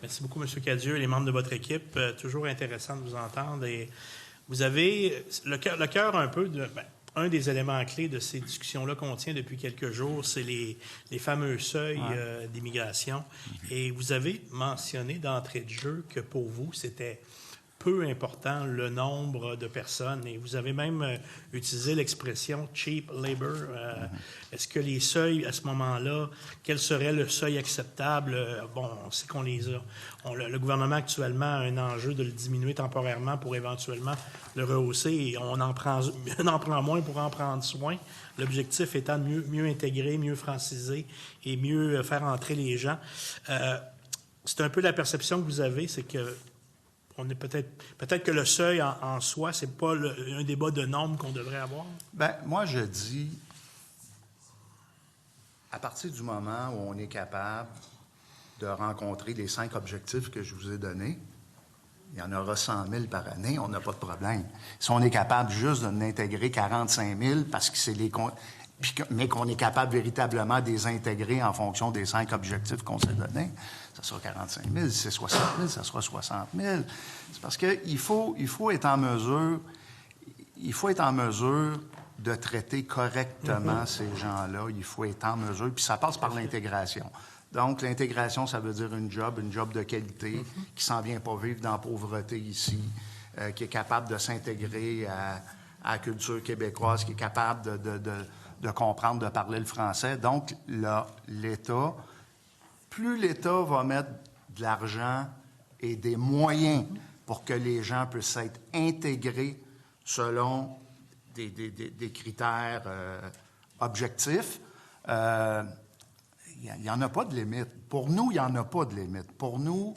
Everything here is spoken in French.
Merci beaucoup, M. Cadieux et les membres de votre équipe. Toujours intéressant de vous entendre. Et vous avez le cœur un peu de... un des éléments clés de ces discussions-là qu'on tient depuis quelques jours, c'est les fameux seuils d'immigration. Et vous avez mentionné d'entrée de jeu que pour vous, c'était peu important le nombre de personnes. Et vous avez même utilisé l'expression « cheap labor ». Est-ce que les seuils, à ce moment-là, quel serait le seuil acceptable? Bon, on sait qu'on les a. Le gouvernement actuellement a un enjeu de le diminuer temporairement pour éventuellement le rehausser. Et on en prend moins pour en prendre soin. L'objectif étant de mieux intégrer, mieux franciser et mieux faire entrer les gens. C'est un peu la perception que vous avez, c'est que on est peut-être que le seuil en soi, c'est pas un débat de normes qu'on devrait avoir? Bien, moi, je dis, à partir du moment où on est capable de rencontrer les 5 objectifs que je vous ai donnés, il y en aura 100 000 par année, on n'a pas de problème. Si on est capable juste de n'intégrer 45 000 parce que c'est mais qu'on est capable véritablement de les intégrer en fonction des 5 objectifs qu'on s'est donnés, ça sera 45 000. Si c'est 60 000, ça sera 60 000. C'est parce qu'il faut être en mesure de traiter correctement ces gens-là. Il faut être en mesure, puis ça passe par l'intégration. Donc, l'intégration, ça veut dire une job de qualité, qui s'en vient pas vivre dans la pauvreté ici, qui est capable de s'intégrer à la culture québécoise, qui est capable de comprendre, de parler le français. Donc, là, l'État, plus l'État va mettre de l'argent et des moyens pour que les gens puissent être intégrés selon des critères objectifs, il n'y en a pas de limite. Pour nous, il n'y en a pas de limite. Pour nous,